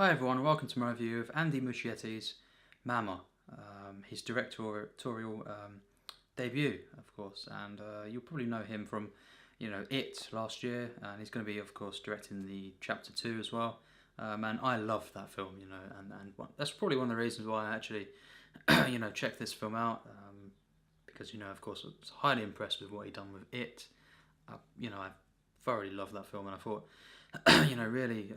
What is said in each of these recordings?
Hi everyone, welcome to my review of Andy Muschietti's Mama, his directorial debut, of course, and you'll probably know him from, It last year, and he's going to be, of course, directing the Chapter 2 as well, and I love that film, that's probably one of the reasons why I actually, checked this film out, because, of course, I was highly impressed with what he'd done with It. I thoroughly loved that film, and I thought, really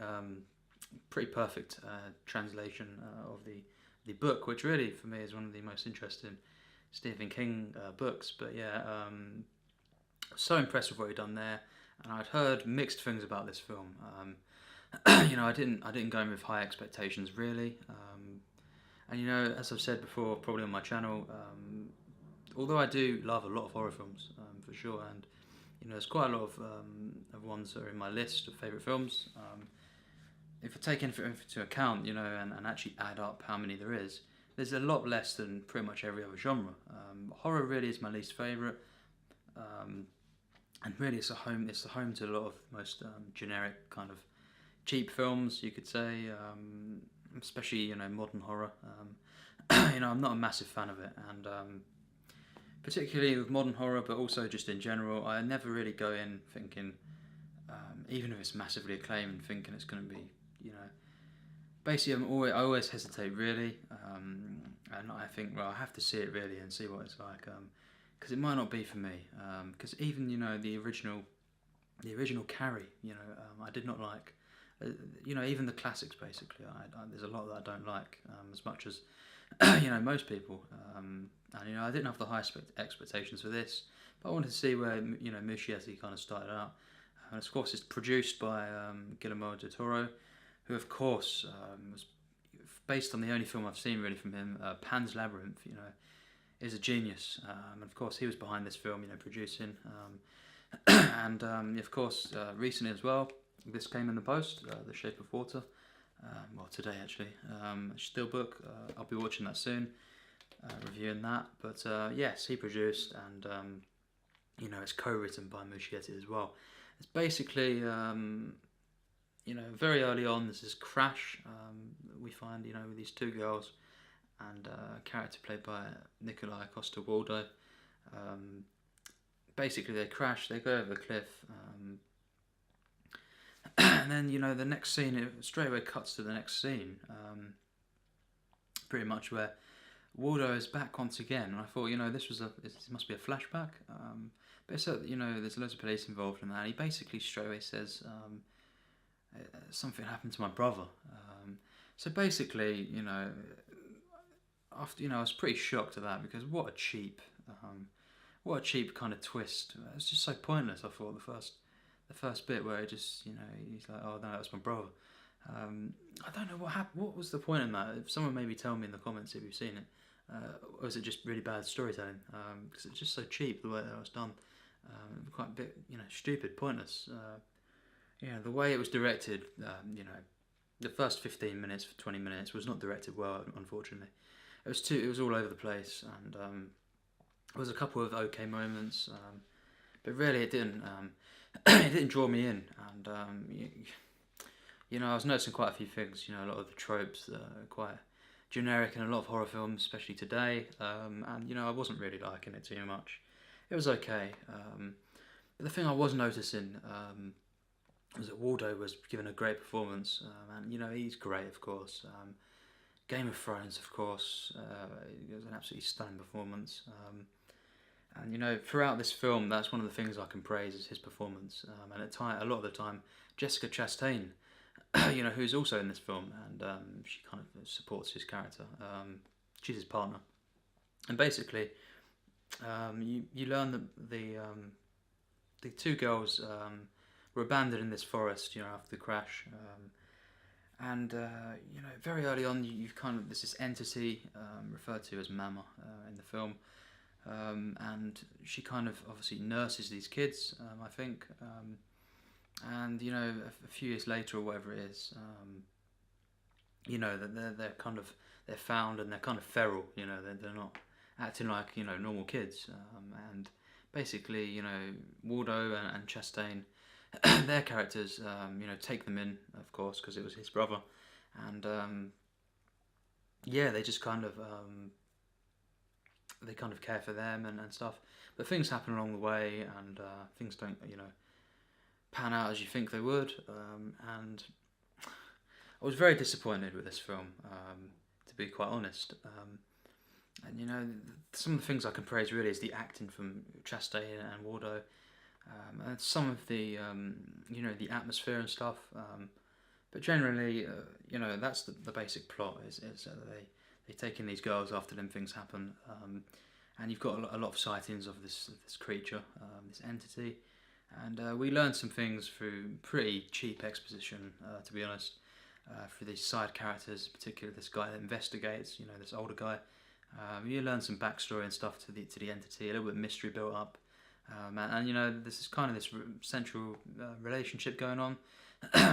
pretty perfect translation of the book, which really for me is one of the most interesting Stephen King books. But yeah, so impressed with what he'd done there, and I'd heard mixed things about this film. I didn't go in with high expectations really, and as I've said before, probably on my channel, although I do love a lot of horror films for sure, and there's quite a lot of ones that are in my list of favourite films. If I take anything into account, and actually add up how many there is, there's a lot less than pretty much every other genre. Horror really is my least favourite, and really it's the home to a lot of most generic kind of cheap films, you could say, especially modern horror. I'm not a massive fan of it, and particularly with modern horror, but also just in general, I never really go in thinking, even if it's massively acclaimed, thinking it's going to be, basically I always hesitate really, and I think, well, I have to see it really and see what it's like, because it might not be for me, because even the original Carrie, I did not like, even the classics basically. There's a lot that I don't like as much as most people, and I didn't have the high expectations for this, but I wanted to see where Muschietti kind of started out, and of course it's produced by Guillermo del Toro, who of course was based on the only film I've seen really from him, Pan's Labyrinth. Is a genius, and of course he was behind this film, producing, and of course recently as well, this came in the post, The Shape of Water. Well, today actually, Steelbook. I'll be watching that soon, reviewing that. But yes, he produced, and it's co-written by Muschietti as well. It's basically, very early on, there's this crash we find, with these two girls, and a character played by Nikolaj Coster-Waldau. Basically, they crash, they go over the cliff. And then, the next scene, it straight away cuts to the next scene, pretty much where Waldo is back once again. And I thought, this must be a flashback. But it's there's loads of police involved in that. And he basically straight away says, something happened to my brother. So basically, after, I was pretty shocked at that, because what a cheap kind of twist. It was just so pointless, I thought, the first bit where it just, he's like, oh no, that's my brother. I don't know what happened. What was the point in that? If someone maybe tell me in the comments if you've seen it, or is it just really bad storytelling? Because it's just so cheap the way that it was done. Quite a bit, stupid, pointless. The way it was directed, the first 15 minutes, 20 minutes was not directed well, unfortunately. It was all over the place, and there was a couple of okay moments, but really it didn't. It didn't draw me in, and I was noticing quite a few things. A lot of the tropes that are quite generic in a lot of horror films, especially today. And I wasn't really liking it too much. It was okay, but the thing I was noticing was that Waldo was given a great performance, and he's great, of course. Game of Thrones, of course, it was an absolutely stunning performance. And throughout this film, that's one of the things I can praise is his performance. And a lot of the time, Jessica Chastain, who's also in this film, and she kind of supports his character. She's his partner, and basically, you learn that the two girls were abandoned in this forest, after the crash. And very early on, you've kind of there's this entity referred to as Mama in the film. And she kind of obviously nurses these kids, I think, and a few years later or whatever it is, that they're found, and they're kind of feral, they're not acting like normal kids, and basically Waldo and Chastain, their characters take them in, of course, because it was his brother, and yeah, they just kind of they kind of care for them and stuff. But things happen along the way, and things don't, pan out as you think they would. And I was very disappointed with this film, to be quite honest. And some of the things I can praise really is the acting from Chastain and Waldau, and some of the the atmosphere and stuff. But generally, that's the basic plot is that they take in these girls after them things happen, and you've got a lot of sightings of this creature, this entity, and we learn some things through pretty cheap exposition, to be honest, through these side characters, particularly this guy that investigates, this older guy. You learn some backstory and stuff to the entity, a little bit of mystery built up, and this is kind of this central relationship going on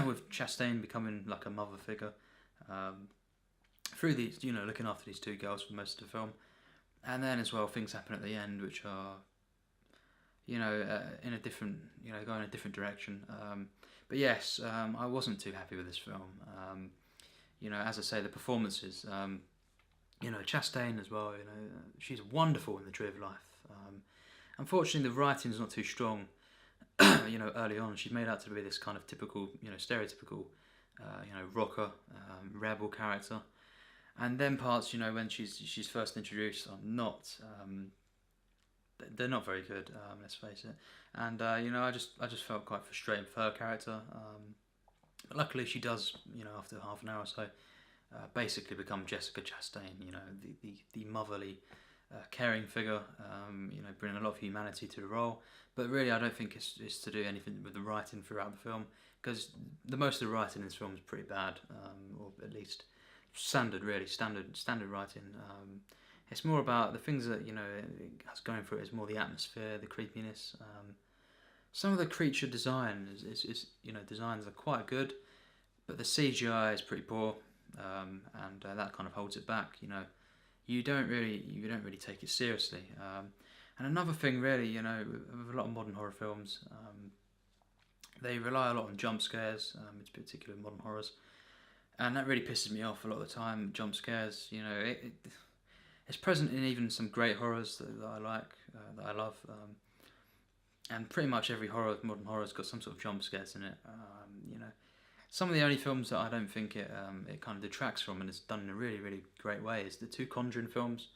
with Chastain becoming like a mother figure through these, looking after these two girls for most of the film, and then as well things happen at the end which are, in a different, going in a different direction. But yes, I wasn't too happy with this film. As I say, the performances. Chastain as well. She's wonderful in The Tree of Life. Unfortunately, the writing's not too strong. Early on, she's made out to be this kind of typical, stereotypical, rocker, rebel character, and then parts, when she's first introduced are not, they're not very good. Let's face it. And I just felt quite frustrated with her character. But luckily, she does, after half an hour or so, basically become Jessica Chastain. The motherly, caring figure. Bringing a lot of humanity to the role. But really, I don't think it's to do anything with the writing throughout the film, because the most of the writing in this film is pretty bad, or at least standard writing. It's more about the things that it's going through. It's more the atmosphere, the creepiness. Some of the creature design is designs are quite good, but the CGI is pretty poor, and that kind of holds it back. You don't really take it seriously. And another thing, really, with a lot of modern horror films, they rely a lot on jump scares, in particular modern horrors, and that really pisses me off a lot of the time. Jump scares, it's present in even some great horrors that I like, that I love, and pretty much every modern horror's got some sort of jump scares in it. Some of the only films that I don't think it kind of detracts from, and it's done in a really, really great way, is the two Conjuring films,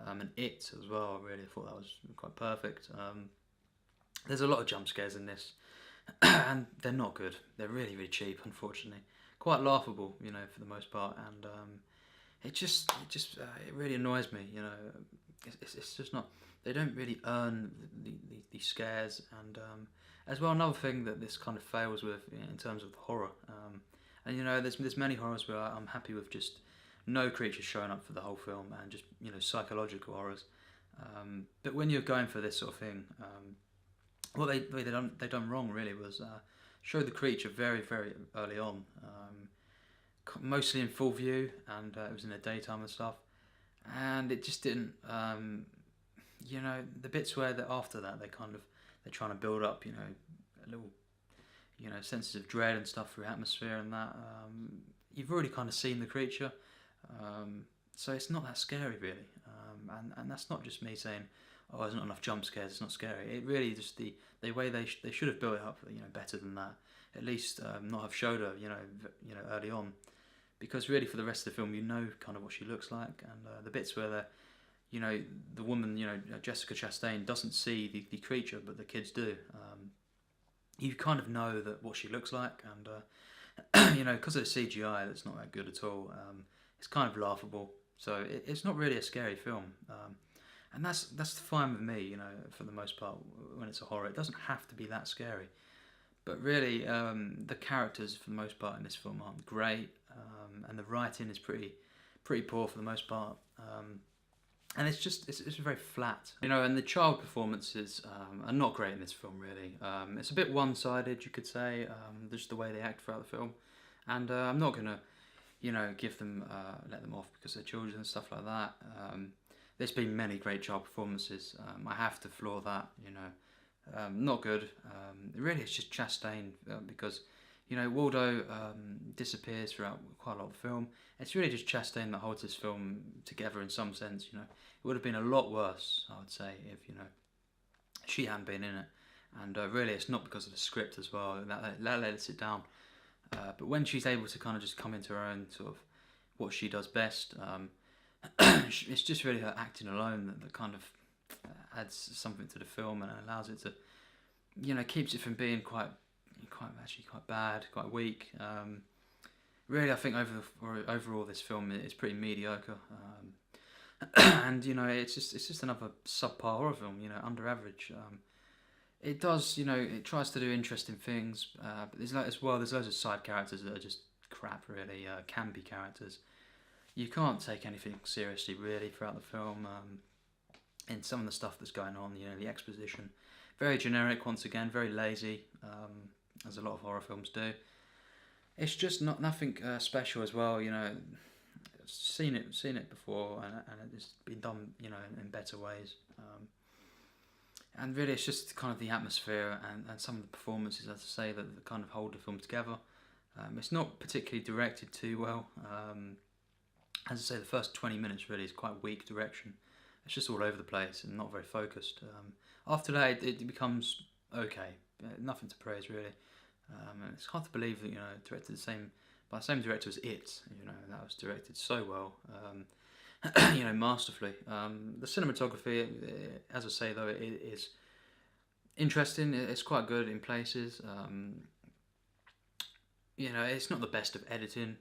and It as well. Really, I thought that was quite perfect. There's a lot of jump scares in this, and they're not good. They're really, really cheap, unfortunately. Quite laughable, for the most part, and it really annoys me. It's just not. They don't really earn the scares, and as well, another thing that this kind of fails with in terms of horror, and there's many horrors where I'm happy with just no creatures showing up for the whole film, and just psychological horrors. But when you're going for this sort of thing, what they done wrong really was show the creature very, very early on, mostly in full view, and it was in the daytime and stuff, and it just didn't. The bits where after that they're trying to build up, a little, senses of dread and stuff through atmosphere and that. You've already kind of seen the creature, so it's not that scary really. And that's not just me saying, oh, there's not enough jump scares, it's not scary. It really just the way they should have built it up, better than that. At least not have showed her, early on, because really for the rest of the film, kind of what she looks like, and the bits where the woman, Jessica Chastain doesn't see the creature, but the kids do. You kind of know that what she looks like, and because of the CGI, that's not that good at all. It's kind of laughable, so it's not really a scary film, and that's fine with me. For the most part, when it's a horror, it doesn't have to be that scary. But really, the characters for the most part in this film aren't great, and the writing is pretty poor for the most part. And it's very flat, and the child performances are not great in this film really. It's a bit one-sided, you could say, just the way they act throughout the film, and I'm not gonna, give them let them off because they're children and stuff like that. There's been many great child performances. I have to floor that, not good. Really, it's just Chastain because You know, Waldo disappears throughout quite a lot of the film. It's really just Chastain that holds this film together in some sense. You know, it would have been a lot worse, I would say, if she hadn't been in it. And really, it's not because of the script as well. That lets it down. But when she's able to kind of just come into her own sort of what she does best, it's just really her acting alone that kind of adds something to the film and allows it to, keeps it from being quite bad, quite weak. Really, I think overall this film is pretty mediocre, and it's just another subpar horror film, under average. It does, it tries to do interesting things, but there's loads of side characters that are just crap, really, campy characters. You can't take anything seriously, really, throughout the film. In some of the stuff that's going on, the exposition, very generic once again, very lazy, as a lot of horror films do. It's just nothing special as well, Seen it before, and it's been done, in better ways. And really, it's just kind of the atmosphere and some of the performances, as I say, that kind of hold the film together. It's not particularly directed too well. As I say, the first 20 minutes really is quite weak direction. It's just all over the place and not very focused. After that, it becomes okay. Nothing to praise, really. And it's hard to believe that, directed by the same director as It. That was directed so well. Masterfully. The cinematography, as I say, though, it is interesting. It's quite good in places. It's not the best of editing.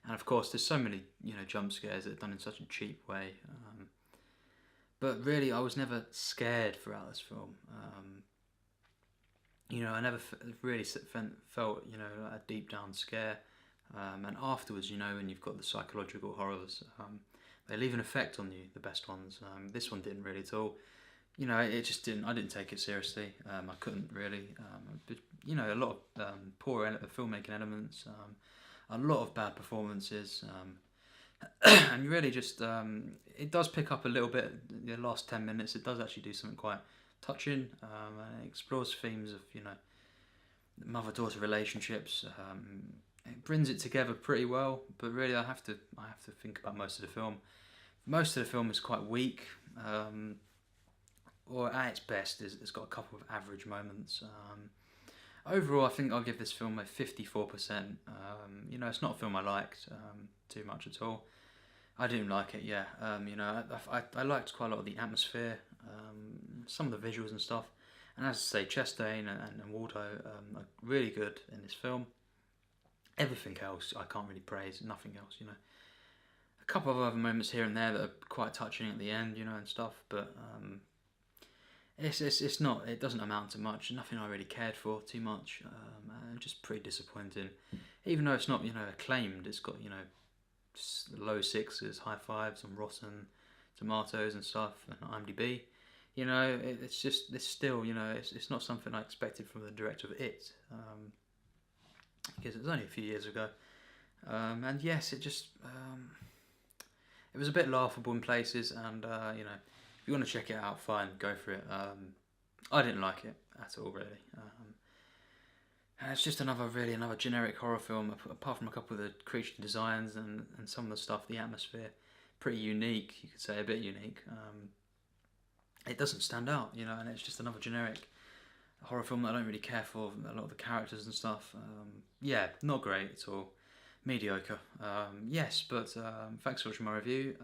And of course, there's so many, jump scares that are done in such a cheap way. But really, I was never scared throughout this film. I never really felt, a deep down scare. And afterwards, when you've got the psychological horrors, they leave an effect on you, the best ones. This one didn't really at all. It just didn't. I didn't take it seriously. I couldn't really. But, a lot of poor filmmaking elements, a lot of bad performances, and really just it does pick up a little bit. The last 10 minutes, it does actually do something quite touching, and it explores themes of mother-daughter relationships. It brings it together pretty well, but really I have to think about most of the film. Most of the film is quite weak, or at its best, it's got a couple of average moments. Overall, I think I'll give this film a 54%. It's not a film I liked too much at all. I didn't like it, yeah. I liked quite a lot of the atmosphere, some of the visuals and stuff. And as I say, Chastain and Waldo are really good in this film. Everything else I can't really praise, nothing else, A couple of other moments here and there that are quite touching at the end, and stuff, but it's not, it doesn't amount to much, nothing I really cared for too much, just pretty disappointing. Even though it's not, acclaimed, it's got, low 6s, high 5s on Rotten Tomatoes and stuff, and IMDb. It's still, it's not something I expected from the director of It. Because it was only a few years ago, and yes, it just it was a bit laughable in places, and if you want to check it out, fine, go for it. I didn't like it at all, really. And it's just another generic horror film. Apart from a couple of the creature designs and some of the stuff, the atmosphere, pretty unique. You could say a bit unique. It doesn't stand out, and it's just another generic horror film that I don't really care for. A lot of the characters and stuff, not great at all, mediocre. Yes, but thanks for watching my review.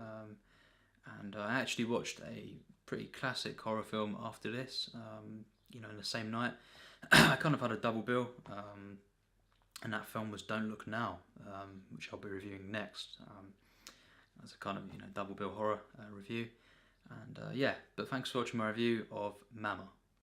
And I actually watched a pretty classic horror film after this. In the same night. I kind of had a double bill, and that film was Don't Look Now, which I'll be reviewing next. As a kind of double bill horror review. And but thanks for watching my review of Mama.